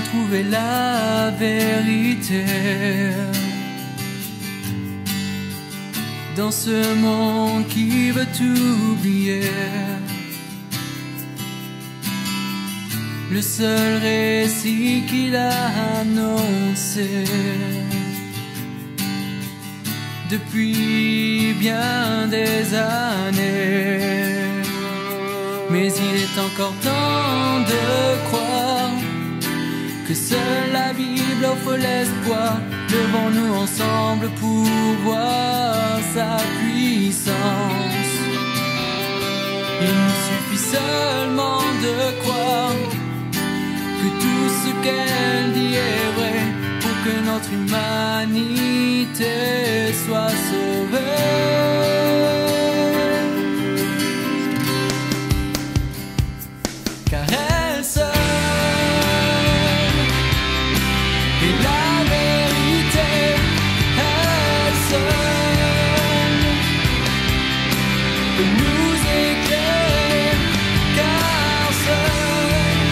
trouver la vérité dans ce monde qui veut tout oublier. Le seul récit qu'il a annoncé depuis bien des années. Mais il est encore temps de croire que seule la Bible offre l'espoir. Levons-nous ensemble pour voir sa puissance. Il nous suffit seulement de croire que tout ce qu'elle dit est vrai pour que notre humanité soit sauvée. Car elle seule est la vérité, elle seule peut nous éclairer, car seul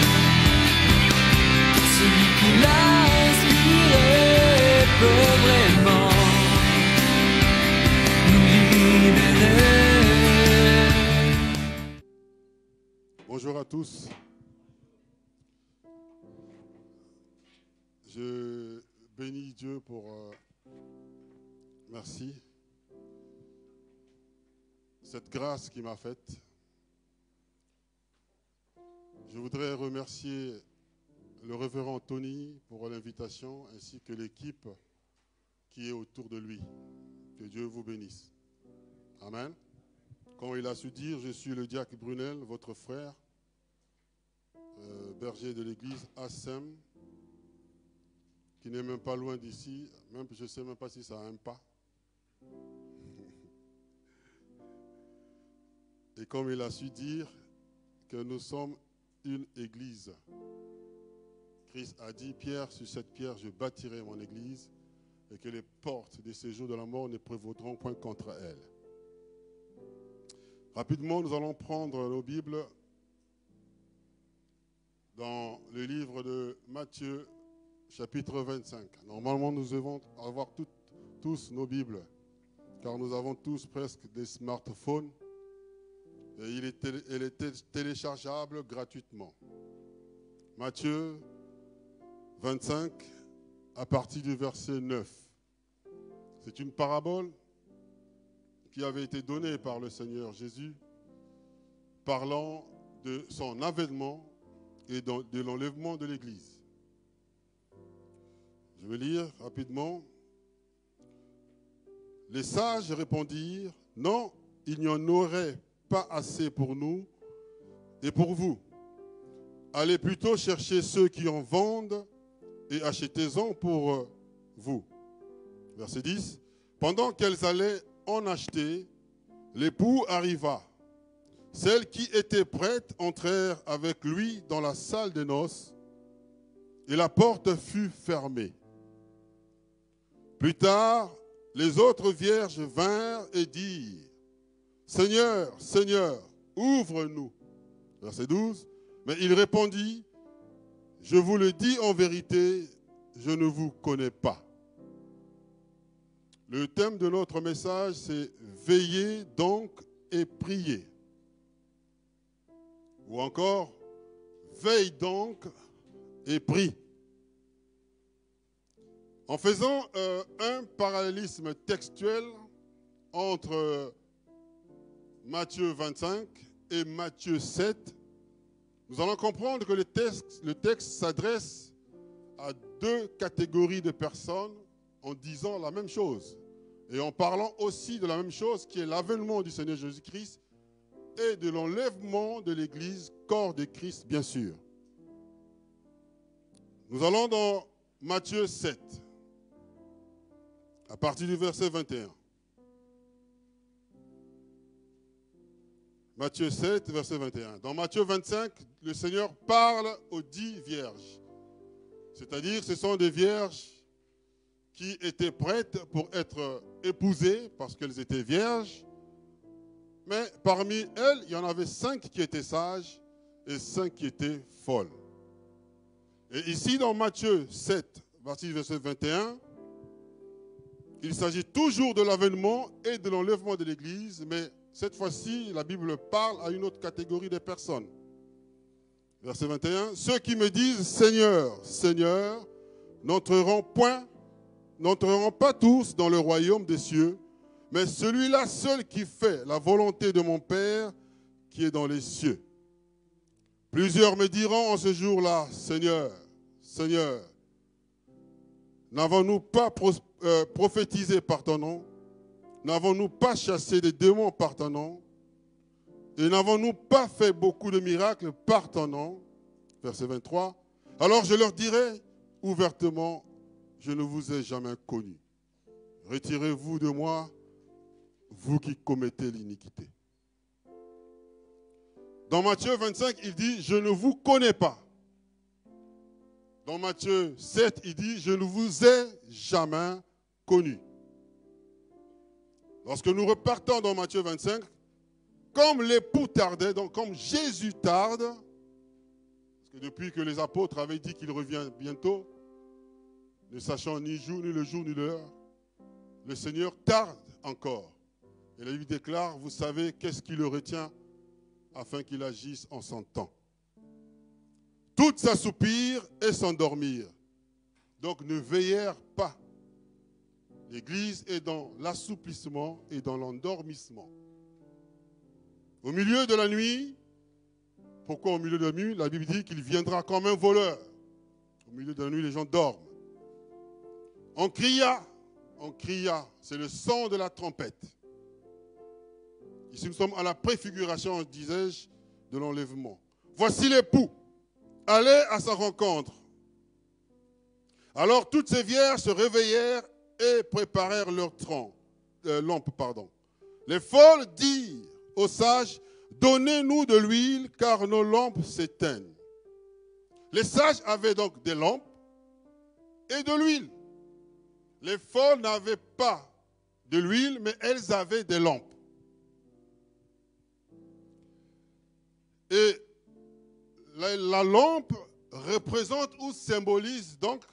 celui qui l'a inspiré peut vraiment nous libérer. Bonjour à tous. Je bénis Dieu pour merci. Cette grâce qu'il m'a faite. Je voudrais remercier le révérend Tony pour l'invitation ainsi que l'équipe qui est autour de lui. Que Dieu vous bénisse. Amen. Comme il a su dire, je suis le diacre Brunel, votre frère, berger de l'église ASEM, qui n'est même pas loin d'ici. Même, je ne sais même pas si ça a un pas. Et comme il a su dire que nous sommes une église. Christ a dit, Pierre, sur cette pierre, je bâtirai mon église et que les portes des séjours de la mort ne prévaudront point contre elle. Rapidement, nous allons prendre nos Bibles dans le livre de Matthieu, chapitre 25. Normalement, nous devons avoir tous nos Bibles, car nous avons tous presque des smartphones et elle est téléchargeable gratuitement. Matthieu 25, à partir du verset 9. C'est une parabole qui avait été donnée par le Seigneur Jésus, parlant de son avènement et de l'enlèvement de l'Église. Je vais lire rapidement. Les sages répondirent, « Non, il n'y en aurait pas assez pour nous et pour vous. Allez plutôt chercher ceux qui en vendent et achetez-en pour vous. » Verset 10. Pendant qu'elles allaient en acheter, l'époux arriva. Celles qui étaient prêtes entrèrent avec lui dans la salle des noces et la porte fut fermée. Plus tard, les autres vierges vinrent et dirent, « Seigneur, Seigneur, ouvre-nous. » Verset 12. Mais il répondit, « Je vous le dis en vérité, je ne vous connais pas. » Le thème de notre message, c'est « Veillez donc et priez ». Ou encore « Veille donc et prie ». En faisant un parallélisme textuel entre Matthieu 25 et Matthieu 7, nous allons comprendre que le texte s'adresse à deux catégories de personnes en disant la même chose et en parlant aussi de la même chose qui est l'avènement du Seigneur Jésus-Christ et de l'enlèvement de l'Église, corps de Christ bien sûr. Nous allons dans Matthieu 7, à partir du verset 21. Matthieu 7, verset 21. Dans Matthieu 25, le Seigneur parle aux 10 vierges. C'est-à-dire, ce sont des vierges qui étaient prêtes pour être épousées parce qu'elles étaient vierges. Mais parmi elles, il y en avait 5 qui étaient sages et 5 qui étaient folles. Et ici, dans Matthieu 7, verset 21, il s'agit toujours de l'avènement et de l'enlèvement de l'Église, mais cette fois-ci, la Bible parle à une autre catégorie de personnes. Verset 21, « Ceux qui me disent « Seigneur, Seigneur » n'entreront pas tous dans le royaume des cieux, mais celui-là seul qui fait la volonté de mon Père qui est dans les cieux. Plusieurs me diront en ce jour-là, Seigneur, Seigneur, n'avons-nous pas prophétisé par ton nom? N'avons-nous pas chassé des démons par ton nom? Et n'avons-nous pas fait beaucoup de miracles par ton nom? Verset 23. Alors je leur dirai ouvertement, je ne vous ai jamais connu. Retirez-vous de moi, vous qui commettez l'iniquité. Dans Matthieu 25, il dit, je ne vous connais pas. Dans Matthieu 7, il dit, je ne vous ai jamais connu. Lorsque nous repartons dans Matthieu 25, comme l'époux tardait, donc comme Jésus tarde, parce que depuis que les apôtres avaient dit qu'il revient bientôt, ne sachant ni le jour ni l'heure, le Seigneur tarde encore. Et la Bible déclare, vous savez, qu'est-ce qui le retient afin qu'il agisse en son temps. Toutes s'assoupirent et s'endormirent. Donc ne veillèrent pas. L'Église est dans l'assouplissement et dans l'endormissement. Au milieu de la nuit, pourquoi au milieu de la nuit? La Bible dit qu'il viendra comme un voleur. Au milieu de la nuit, les gens dorment. On cria, c'est le son de la trompette. Ici, nous sommes à la préfiguration, disais-je, de l'enlèvement. Voici l'époux, allez à sa rencontre. Alors toutes ces vierges se réveillèrent et préparèrent leur lampe. Les folles dirent aux sages, donnez-nous de l'huile, car nos lampes s'éteignent. Les sages avaient donc des lampes et de l'huile. Les folles n'avaient pas de l'huile, mais elles avaient des lampes. Et la lampe représente ou symbolise donc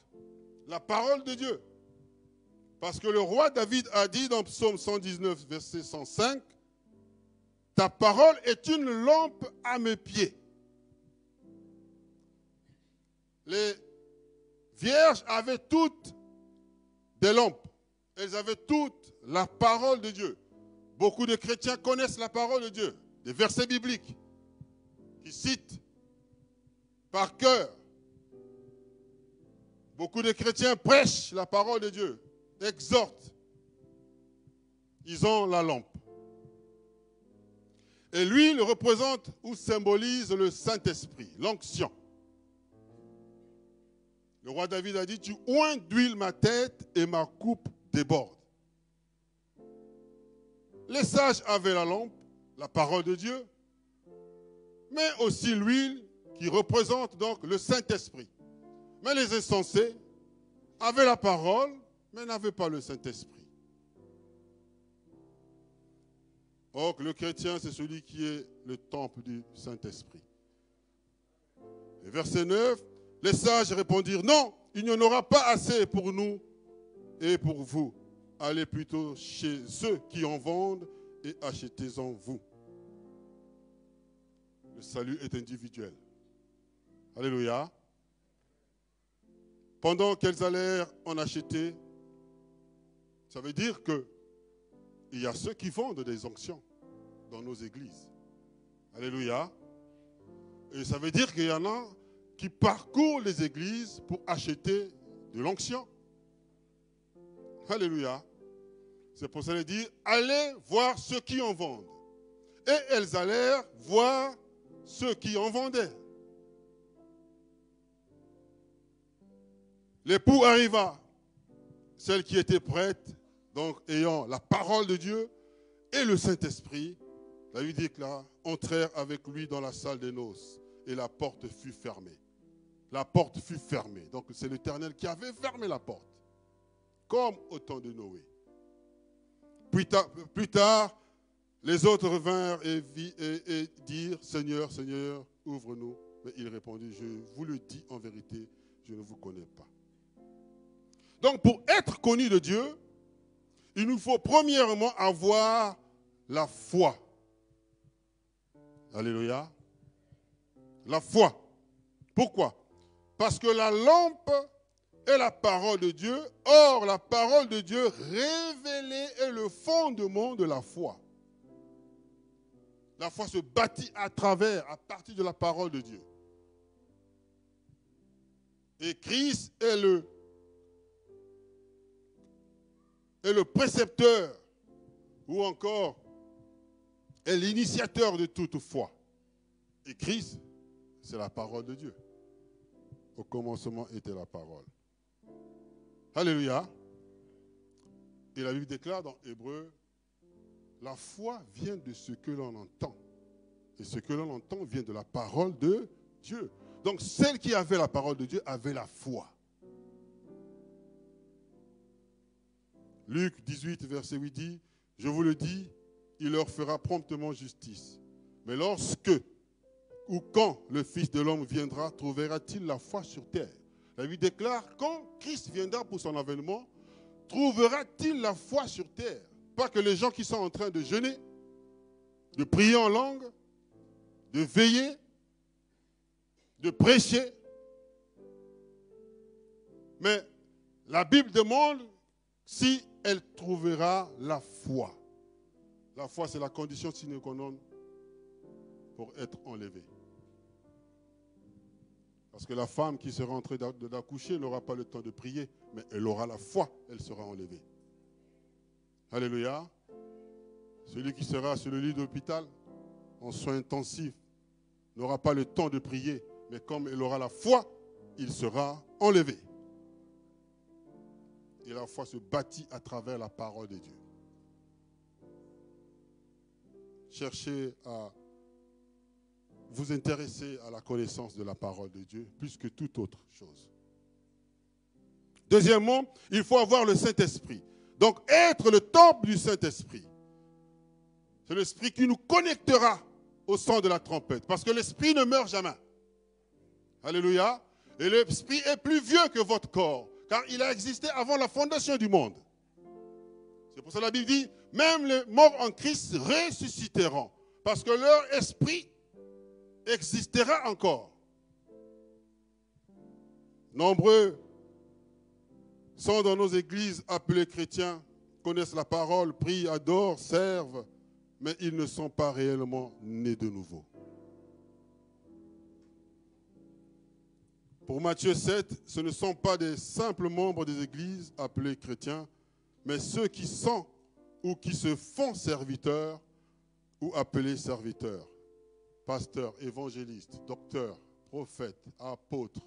la parole de Dieu. Parce que le roi David a dit dans Psaume 119, verset 105, « Ta parole est une lampe à mes pieds. » Les vierges avaient toutes des lampes. Elles avaient toutes la parole de Dieu. Beaucoup de chrétiens connaissent la parole de Dieu, des versets bibliques qui citent par cœur. Beaucoup de chrétiens prêchent la parole de Dieu, exhortent. Ils ont la lampe. Et l'huile représente ou symbolise le Saint-Esprit, l'onction. Le roi David a dit, tu oins d'huile ma tête et ma coupe déborde. Les sages avaient la lampe, la parole de Dieu, mais aussi l'huile qui représente donc le Saint-Esprit. Mais les insensés avaient la parole, mais n'avaient pas le Saint-Esprit. Or, le chrétien, c'est celui qui est le temple du Saint-Esprit. Et verset 9, les sages répondirent, non, il n'y en aura pas assez pour nous et pour vous. Allez plutôt chez ceux qui en vendent et achetez-en vous. Le salut est individuel. Alléluia. Pendant qu'elles allèrent en acheter, ça veut dire qu'il y a ceux qui vendent des onctions dans nos églises. Alléluia. Et ça veut dire qu'il y en a qui parcourent les églises pour acheter de l'onction. Alléluia. C'est pour ça qu'elle dit, allez voir ceux qui en vendent. Et elles allèrent voir ceux qui en vendaient. L'époux arriva, celle qui était prête, donc ayant la parole de Dieu et le Saint-Esprit, la Bible déclare, entrèrent avec lui dans la salle des noces et la porte fut fermée. La porte fut fermée. Donc c'est l'Éternel qui avait fermé la porte, comme au temps de Noé. Plus tard, les autres revinrent et dirent, Seigneur, Seigneur, ouvre-nous. Mais il répondit, je vous le dis en vérité, je ne vous connais pas. Donc, pour être connu de Dieu, il nous faut premièrement avoir la foi. Alléluia. La foi. Pourquoi? Parce que la lampe est la parole de Dieu. Or, la parole de Dieu révélée est le fondement de la foi. La foi se bâtit à partir de la parole de Dieu. Et Christ est le précepteur, ou encore est l'initiateur de toute foi. Et Christ, c'est la parole de Dieu. Au commencement était la parole. Alléluia. Et la Bible déclare dans Hébreux, la foi vient de ce que l'on entend. Et ce que l'on entend vient de la parole de Dieu. Donc celle qui avait la parole de Dieu avait la foi. Luc 18, verset 8 dit, je vous le dis, il leur fera promptement justice. Mais lorsque ou quand le Fils de l'homme viendra, trouvera-t-il la foi sur terre? La Bible déclare, quand Christ viendra pour son avènement, trouvera-t-il la foi sur terre? Pas que les gens qui sont en train de jeûner, de prier en langue, de veiller, de prêcher. Mais la Bible demande si elle trouvera la foi. La foi, c'est la condition sine qua non pour être enlevée. Parce que la femme qui sera en train d'accoucher n'aura pas le temps de prier, mais elle aura la foi, elle sera enlevée. Alléluia. Celui qui sera sur le lit d'hôpital, en soins intensifs, n'aura pas le temps de prier, mais comme il aura la foi, il sera enlevé. Et la foi se bâtit à travers la parole de Dieu. Cherchez à vous intéresser à la connaissance de la parole de Dieu plus que toute autre chose. Deuxièmement, il faut avoir le Saint-Esprit. Donc, être le temple du Saint-Esprit. C'est l'Esprit qui nous connectera au son de la trompette. Parce que l'Esprit ne meurt jamais. Alléluia. Et l'Esprit est plus vieux que votre corps. Car il a existé avant la fondation du monde. C'est pour ça que la Bible dit, même les morts en Christ ressusciteront. Parce que leur esprit existera encore. Nombreux sont dans nos églises appelés chrétiens, connaissent la parole, prient, adorent, servent, mais ils ne sont pas réellement nés de nouveau. Pour Matthieu 7, ce ne sont pas des simples membres des églises appelés chrétiens, mais ceux qui sont ou qui se font serviteurs ou appelés serviteurs. Pasteurs, évangélistes, docteurs, prophètes, apôtres,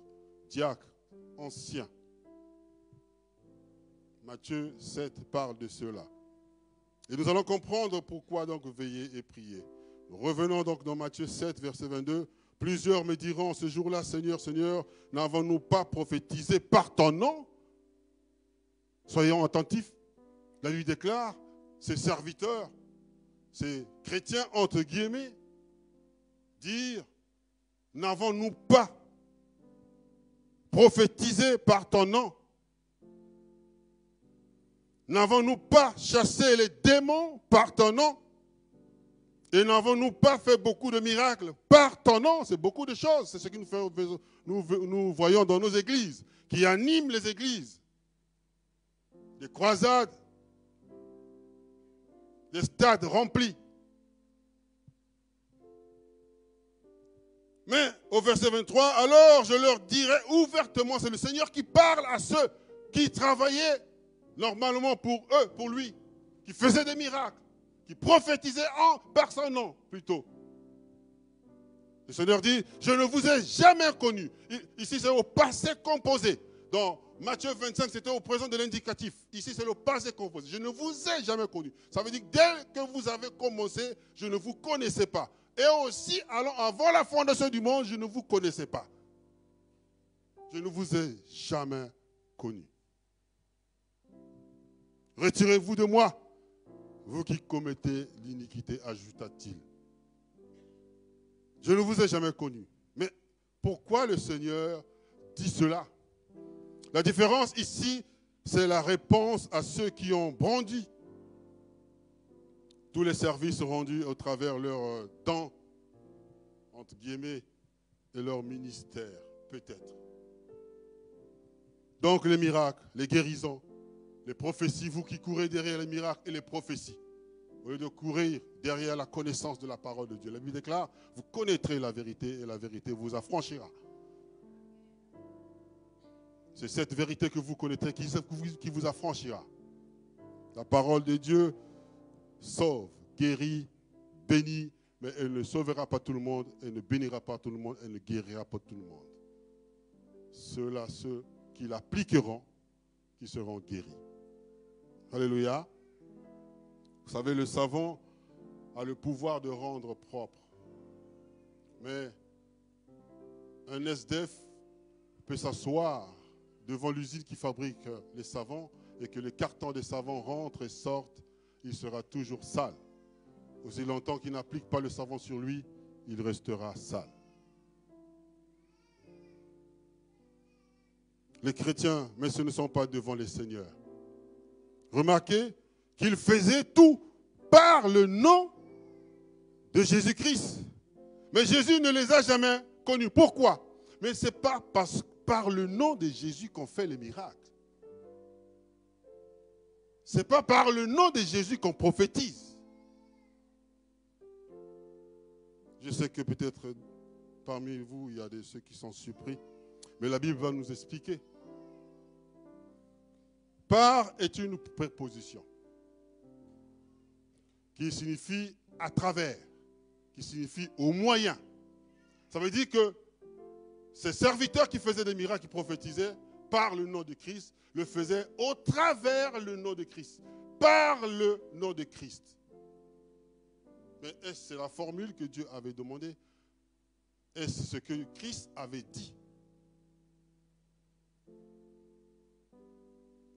diacres, anciens. Matthieu 7 parle de cela. Et nous allons comprendre pourquoi donc veiller et prier. Revenons donc dans Matthieu 7, verset 22. Plusieurs me diront ce jour-là, Seigneur, Seigneur, n'avons-nous pas prophétisé par ton nom? Soyons attentifs. La Bible déclare, ces serviteurs, ces chrétiens entre guillemets, dire, n'avons-nous pas prophétisé par ton nom? N'avons-nous pas chassé les démons par ton nom? Et n'avons-nous pas fait beaucoup de miracles par ton nom? C'est beaucoup de choses. C'est ce que nous voyons dans nos églises, qui animent les églises. Des croisades, des stades remplis. Mais au verset 23, alors je leur dirai ouvertement, c'est le Seigneur qui parle à ceux qui travaillaient normalement pour eux, pour lui, qui faisaient des miracles, qui prophétisaient par son nom plutôt. Le Seigneur dit, je ne vous ai jamais connus. Ici c'est au passé composé. Dans Matthieu 25, c'était au présent de l'indicatif. Ici c'est le passé composé. Je ne vous ai jamais connus. Ça veut dire que dès que vous avez commencé, je ne vous connaissais pas. Et aussi, avant la fondation du monde, je ne vous connaissais pas. Je ne vous ai jamais connus. Retirez-vous de moi, vous qui commettez l'iniquité, ajouta-t-il. Je ne vous ai jamais connu. Mais pourquoi le Seigneur dit cela? La différence ici, c'est la réponse à ceux qui ont brandi tous les services rendus au travers leur temps, entre guillemets, et leur ministère, peut-être. Donc les miracles, les guérisons, les prophéties, vous qui courez derrière les miracles et les prophéties, au lieu de courir derrière la connaissance de la parole de Dieu. La Bible déclare, vous connaîtrez la vérité et la vérité vous affranchira. C'est cette vérité que vous connaîtrez qui vous affranchira. La parole de Dieu sauve, guérit, bénit, mais elle ne sauvera pas tout le monde, elle ne bénira pas tout le monde, elle ne guérira pas tout le monde. Ceux-là, ceux qui l'appliqueront, qui seront guéris. Alléluia. Vous savez, le savon a le pouvoir de rendre propre. Mais un SDF peut s'asseoir devant l'usine qui fabrique les savons et que le carton des savons rentre et sorte, il sera toujours sale. Aussi longtemps qu'il n'applique pas le savon sur lui, il restera sale. Les chrétiens, mais ce ne sont pas devant les seigneurs. Remarquez qu'ils faisaient tout par le nom de Jésus-Christ. Mais Jésus ne les a jamais connus. Pourquoi? Mais ce n'est pas par le nom de Jésus qu'on fait les miracles. Ce n'est pas par le nom de Jésus qu'on prophétise. Je sais que peut-être parmi vous, il y a ceux qui sont surpris. Mais la Bible va nous expliquer. Par est une préposition qui signifie à travers, qui signifie au moyen. Ça veut dire que ces serviteurs qui faisaient des miracles, qui prophétisaient par le nom de Christ, le faisaient au travers le nom de Christ, par le nom de Christ. Mais est-ce que c'est la formule que Dieu avait demandée? Est-ce ce que Christ avait dit?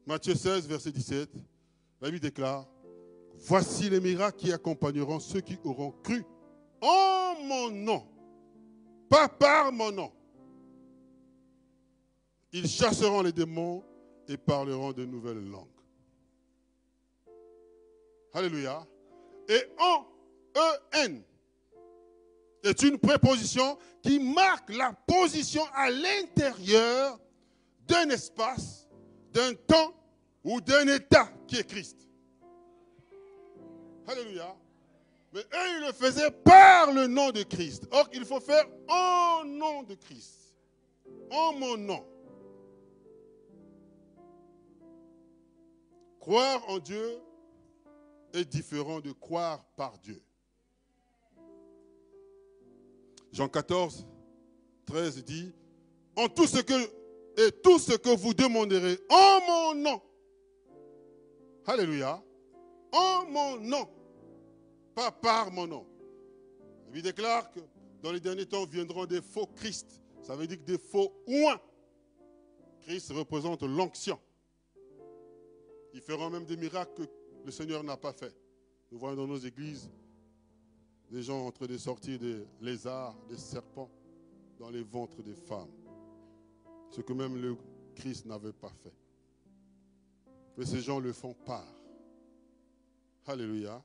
Matthieu 16, verset 17, la Bible déclare, « Voici les miracles qui accompagneront ceux qui auront cru en mon nom, pas par mon nom. Ils chasseront les démons et parleront de nouvelles langues. » Alléluia. Et en, est une préposition qui marque la position à l'intérieur d'un espace, d'un temps ou d'un état qui est Christ. Alléluia. Mais eux, ils le faisaient par le nom de Christ. Or, il faut faire en nom de Christ. En mon nom. Croire en Dieu est différent de croire par Dieu. Jean 14, 13 dit, en tout ce que vous demanderez en mon nom. Alléluia. En mon nom. Pas par mon nom. Il déclare que dans les derniers temps viendront des faux Christ. Ça veut dire que des faux oints. Christ représente l'onction. Ils feront même des miracles que le Seigneur n'a pas fait. Nous voyons dans nos églises des gens en train de sortir des lézards, des serpents dans les ventres des femmes. Ce que même le Christ n'avait pas fait. Mais ces gens le font par. Alléluia.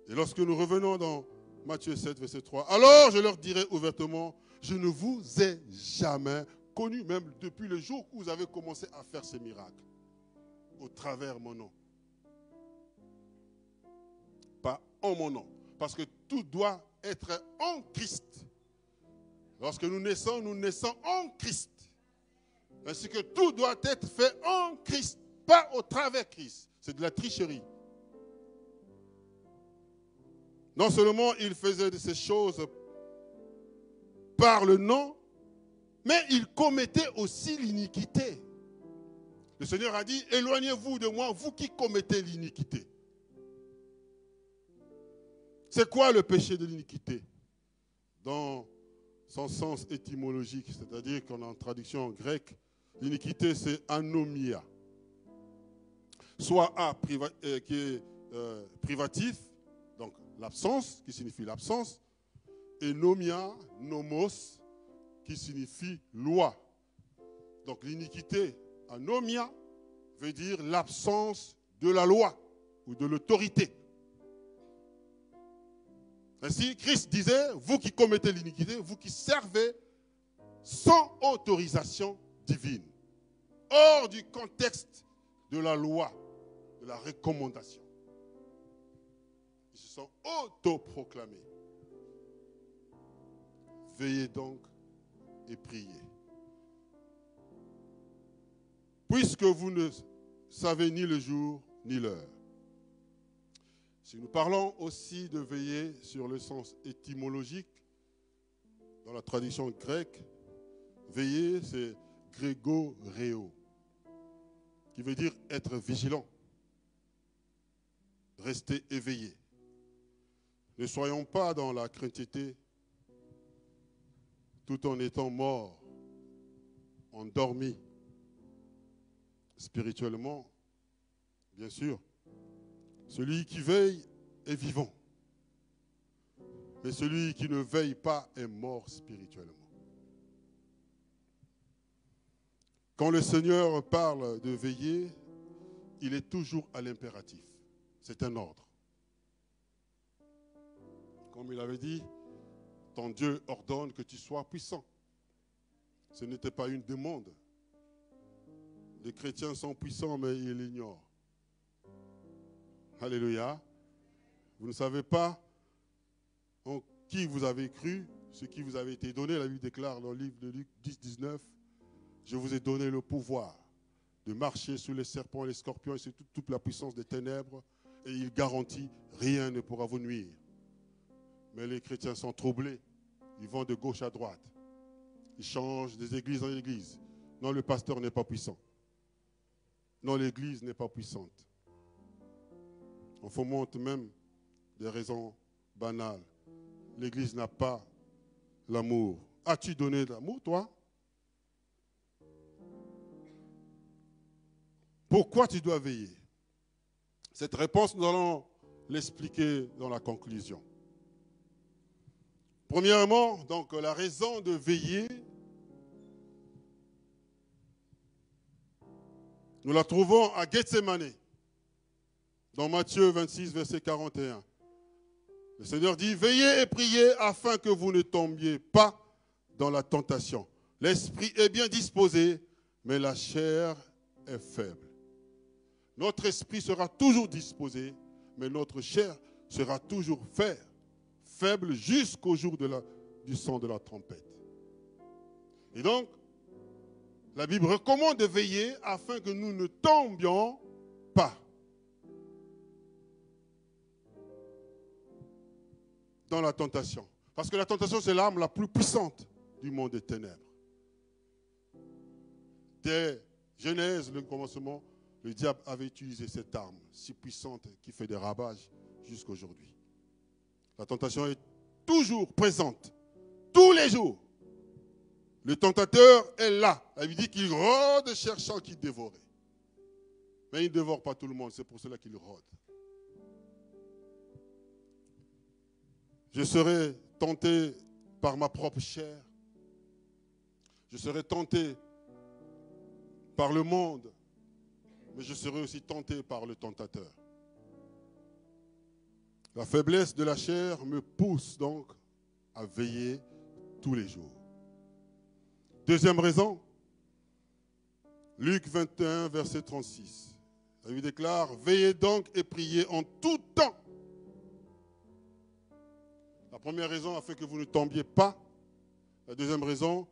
Et lorsque nous revenons dans Matthieu 7, verset 3, alors je leur dirai ouvertement, je ne vous ai jamais connu, même depuis le jour où vous avez commencé à faire ces miracles, au travers mon nom. Pas en mon nom. Parce que tout doit être en Christ. Lorsque nous naissons en Christ. Ainsi que tout doit être fait en Christ, pas au travers Christ. C'est de la tricherie. Non seulement il faisait de ces choses par le nom, mais il commettait aussi l'iniquité. Le Seigneur a dit, éloignez-vous de moi, vous qui commettez l'iniquité. C'est quoi le péché de l'iniquité? Dans son sens étymologique, c'est-à-dire qu'en traduction grecque, l'iniquité c'est anomia. Soit A qui est privatif, donc l'absence, qui signifie l'absence, et nomia, nomos, qui signifie loi. Donc l'iniquité, anomia, veut dire l'absence de la loi ou de l'autorité. Ainsi, Christ disait, vous qui commettez l'iniquité, vous qui servez sans autorisation divine, hors du contexte de la loi, de la recommandation. Ils se sont autoproclamés. Veillez donc et priez. Puisque vous ne savez ni le jour ni l'heure. Si nous parlons aussi de veiller sur le sens étymologique, dans la traduction grecque, veiller, c'est grégoreo, qui veut dire être vigilant, rester éveillé. Ne soyons pas dans la craintivité tout en étant morts, endormis, spirituellement, bien sûr. Celui qui veille est vivant, mais celui qui ne veille pas est mort spirituellement. Quand le Seigneur parle de veiller, il est toujours à l'impératif. C'est un ordre. Comme il avait dit, ton Dieu ordonne que tu sois puissant. Ce n'était pas une demande. Les chrétiens sont puissants, mais ils l'ignorent. Alléluia. Vous ne savez pas en qui vous avez cru, ce qui vous avait été donné. La Bible déclare dans le livre de Luc 10, 19, je vous ai donné le pouvoir de marcher sur les serpents et les scorpions et sur toute la puissance des ténèbres, et il garantit, rien ne pourra vous nuire. Mais les chrétiens sont troublés. Ils vont de gauche à droite. Ils changent des églises en églises. Non, le pasteur n'est pas puissant. Non, l'église n'est pas puissante. On fomente même des raisons banales. L'église n'a pas l'amour. As-tu donné de l'amour, toi? Pourquoi tu dois veiller? Cette réponse, nous allons l'expliquer dans la conclusion. Premièrement, donc, la raison de veiller, nous la trouvons à Gethsémane, dans Matthieu 26, verset 41. Le Seigneur dit, veillez et priez afin que vous ne tombiez pas dans la tentation. L'esprit est bien disposé, mais la chair est faible. Notre esprit sera toujours disposé, mais notre chair sera toujours faible jusqu'au jour du son de la trompette. Et donc, la Bible recommande de veiller afin que nous ne tombions pas dans la tentation. Parce que la tentation, c'est l'arme la plus puissante du monde des ténèbres. Dès Genèse, le commencement, le diable avait utilisé cette arme si puissante qui fait des ravages jusqu'à aujourd'hui. La tentation est toujours présente, tous les jours. Le tentateur est là. La Bible dit qu'il rôde cherchant qui dévorer. Mais il ne dévore pas tout le monde, c'est pour cela qu'il rôde. Je serai tenté par ma propre chair. Je serai tenté par le monde, mais je serai aussi tenté par le tentateur. La faiblesse de la chair me pousse donc à veiller tous les jours. Deuxième raison, Luc 21, verset 36. La Bible déclare, veillez donc et priez en tout temps. La première raison, afin que vous ne tombiez pas. La deuxième raison,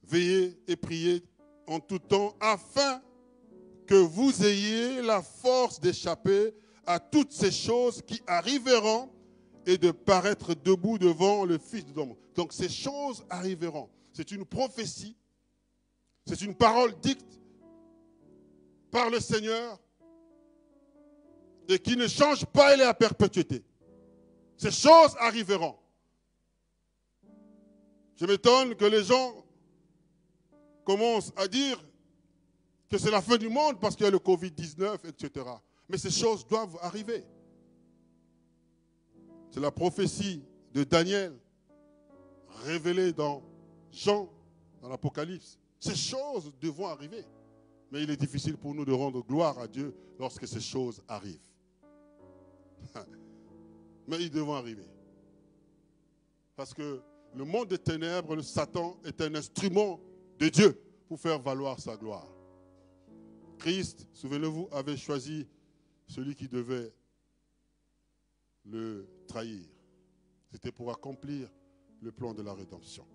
veillez et priez en tout temps, afin que vous ayez la force d'échapper à toutes ces choses qui arriveront et de paraître debout devant le Fils de l'homme. Donc ces choses arriveront. C'est une prophétie, c'est une parole dite par le Seigneur et qui ne change pas, elle est à perpétuité. Ces choses arriveront. Je m'étonne que les gens commencent à dire que c'est la fin du monde parce qu'il y a le Covid-19, etc. Mais ces choses doivent arriver. C'est la prophétie de Daniel révélée dans Jean, dans l'Apocalypse. Ces choses devront arriver. Mais il est difficile pour nous de rendre gloire à Dieu lorsque ces choses arrivent. Mais ils devront arriver. Parce que le monde des ténèbres, le Satan, est un instrument de Dieu pour faire valoir sa gloire. Christ, souvenez-vous, avait choisi celui qui devait le trahir. C'était pour accomplir le plan de la rédemption.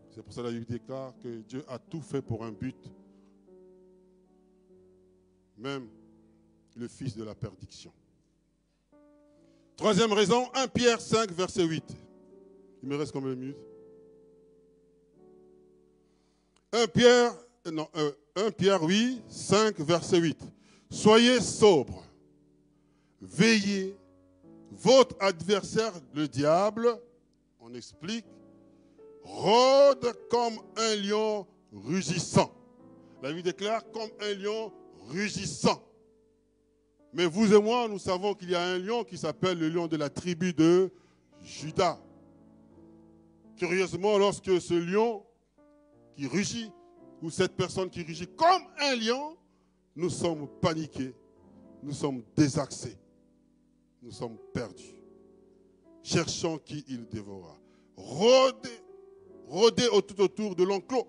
C'est pour cela qu'il déclare que Dieu a tout fait pour un but, même le fils de la perdition. Troisième raison, 1 Pierre 5, verset 8. Il me reste combien de minutes? 1 Pierre 8, 5, verset 8. Soyez sobres, veillez, votre adversaire, le diable, on explique, rôde comme un lion rugissant. La Bible déclare comme un lion rugissant. Mais vous et moi, nous savons qu'il y a un lion qui s'appelle le lion de la tribu de Juda. Curieusement, lorsque ce lion qui rugit, ou cette personne qui rugit comme un lion, nous sommes paniqués, nous sommes désaxés, nous sommes perdus. Cherchons qui il dévorera. Rôdez tout autour de l'enclos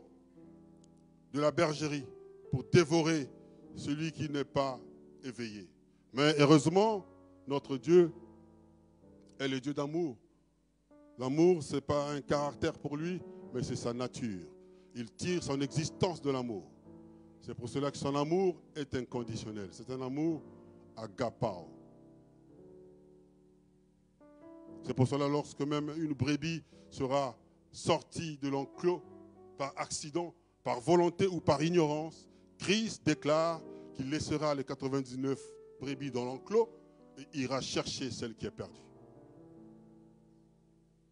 de la bergerie pour dévorer celui qui n'est pas éveillé. Mais heureusement, notre Dieu est le Dieu d'amour. L'amour, ce n'est pas un caractère pour lui, mais c'est sa nature. Il tire son existence de l'amour. C'est pour cela que son amour est inconditionnel. C'est un amour agapao. C'est pour cela lorsque même une brebis sera sortie de l'enclos par accident, par volonté ou par ignorance, Christ déclare qu'il laissera les 99 brebis dans l'enclos et ira chercher celle qui est perdue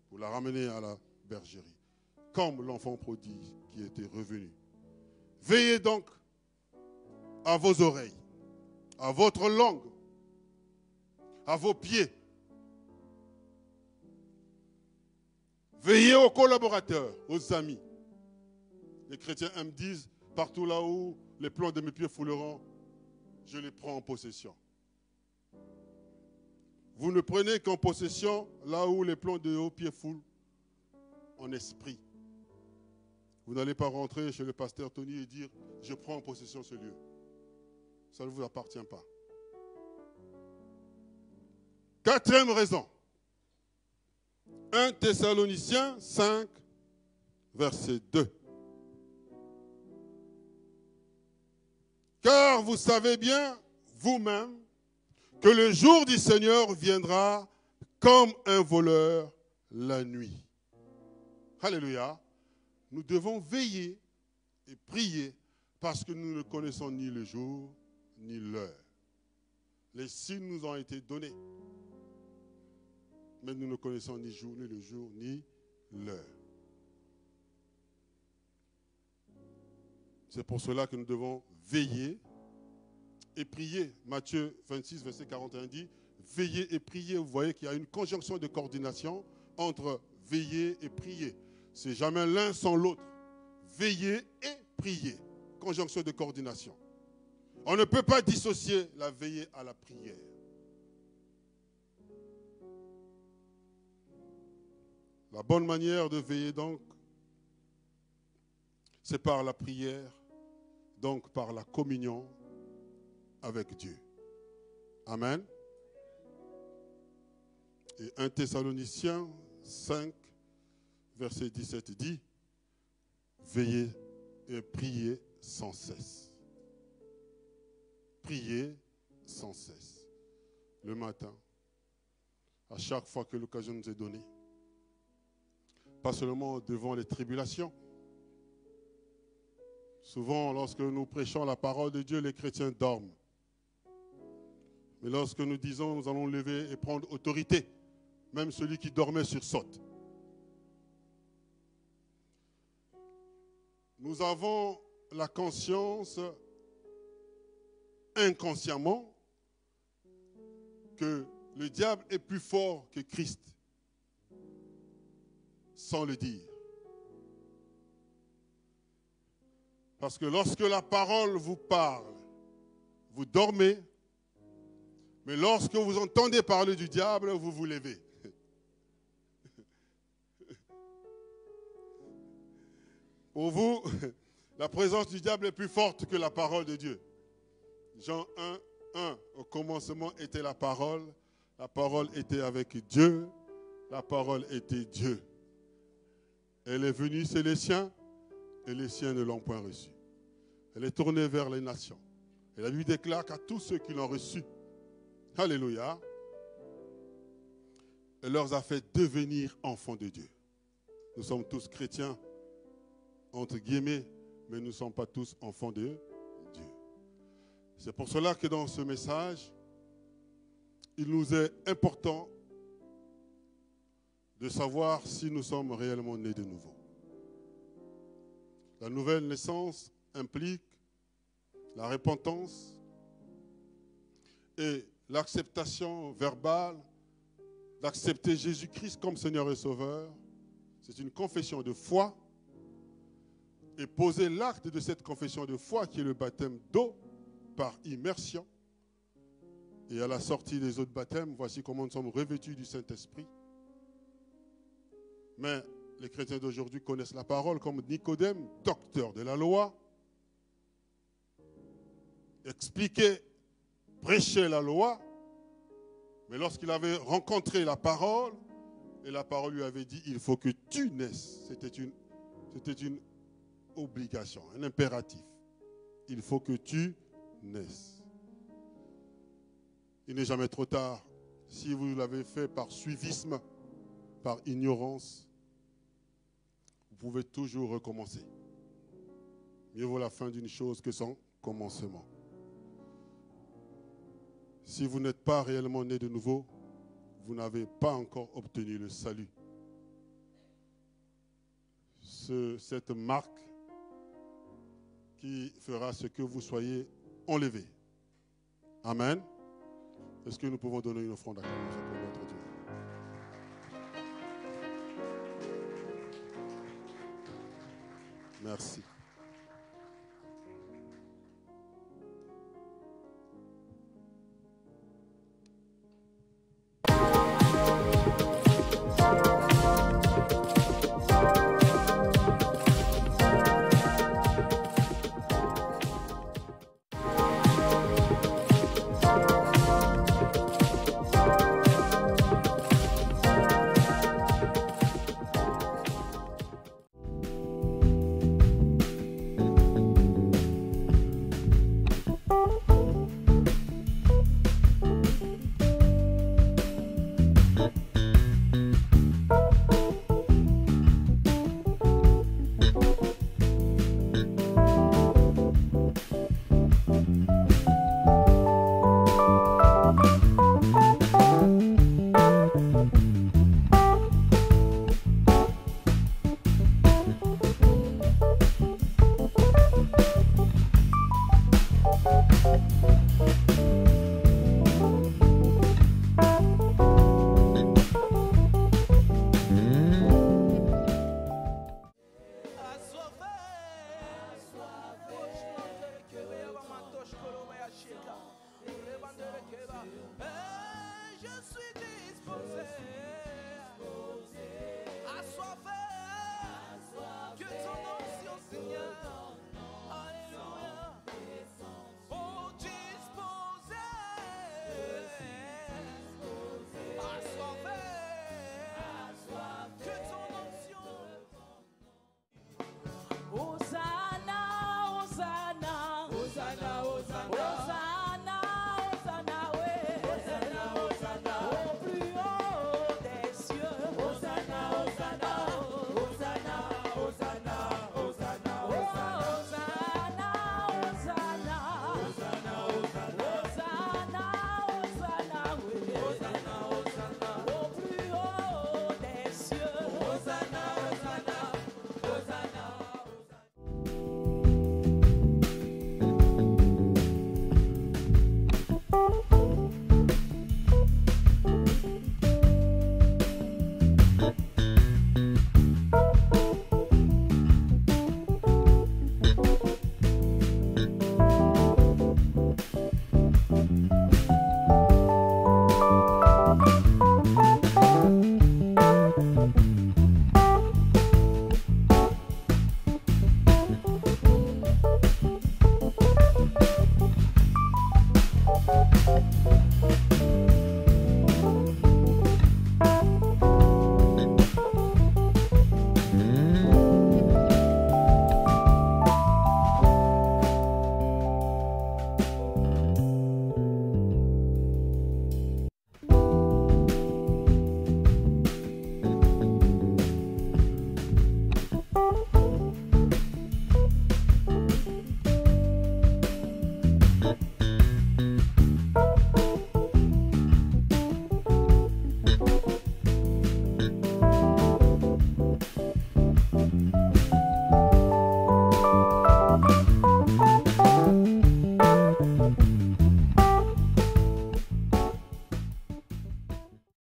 pour la ramener à la bergerie, comme l'enfant prodigue qui était revenu. Veillez donc à vos oreilles, à votre langue, à vos pieds. Veillez aux collaborateurs, aux amis. Les chrétiens me disent, partout là où les plans de mes pieds fouleront, je les prends en possession. Vous ne prenez qu'en possession là où les plans de vos pieds foulent en esprit. Vous n'allez pas rentrer chez le pasteur Tony et dire, je prends en possession ce lieu. Ça ne vous appartient pas. Quatrième raison. 1 Thessaloniciens 5, verset 2. Car vous savez bien, vous-même, que le jour du Seigneur viendra comme un voleur la nuit. Alléluia. Nous devons veiller et prier parce que nous ne connaissons ni le jour ni l'heure. Les signes nous ont été donnés. Mais nous ne connaissons ni le jour, ni l'heure. C'est pour cela que nous devons veiller et prier. Matthieu 26, verset 41 dit, veiller et prier. Vous voyez qu'il y a une conjonction de coordination entre veiller et prier. C'est jamais l'un sans l'autre. Veiller et prier. Conjonction de coordination. On ne peut pas dissocier la veillée à la prière. La bonne manière de veiller donc, c'est par la prière, donc par la communion avec Dieu. Amen. Et 1 Thessaloniciens 5, verset 17 dit, veillez et priez sans cesse. Priez sans cesse. Le matin, à chaque fois que l'occasion nous est donnée. Pas seulement devant les tribulations. Souvent, lorsque nous prêchons la parole de Dieu, les chrétiens dorment. Mais lorsque nous disons, nous allons lever et prendre autorité, même celui qui dormait sursaute. Nous avons la conscience, inconsciemment, que le diable est plus fort que Christ, sans le dire. Parce que lorsque la parole vous parle, vous dormez, mais lorsque vous entendez parler du diable, vous vous levez. Pour vous, la présence du diable est plus forte que la parole de Dieu. Jean 1, 1, au commencement était la parole était avec Dieu, la parole était Dieu. Elle est venue, c'est les siens, et les siens ne l'ont point reçue. Elle est tournée vers les nations. Et la Bible déclare qu'à tous ceux qui l'ont reçue, alléluia, elle leur a fait devenir enfants de Dieu. Nous sommes tous chrétiens, entre guillemets, mais nous ne sommes pas tous enfants de Dieu. C'est pour cela que dans ce message, il nous est important de savoir si nous sommes réellement nés de nouveau. La nouvelle naissance implique la repentance et l'acceptation verbale d'accepter Jésus-Christ comme Seigneur et Sauveur. C'est une confession de foi et poser l'acte de cette confession de foi qui est le baptême d'eau par immersion. Et à la sortie des autres baptêmes, voici comment nous sommes revêtus du Saint-Esprit. Mais les chrétiens d'aujourd'hui connaissent la parole comme Nicodème, docteur de la loi, expliquait, prêchait la loi, mais lorsqu'il avait rencontré la parole, et la parole lui avait dit, il faut que tu naisses. C'était une obligation, un impératif. Il faut que tu naisses. Il n'est jamais trop tard. Si vous l'avez fait par suivisme, par ignorance, vous pouvez toujours recommencer. Mieux vaut la fin d'une chose que son commencement. Si vous n'êtes pas réellement né de nouveau, vous n'avez pas encore obtenu le salut. Cette marque qui fera ce que vous soyez enlevé. Amen. Est-ce que nous pouvons donner une offrande acclamation pour notre Dieu? Merci.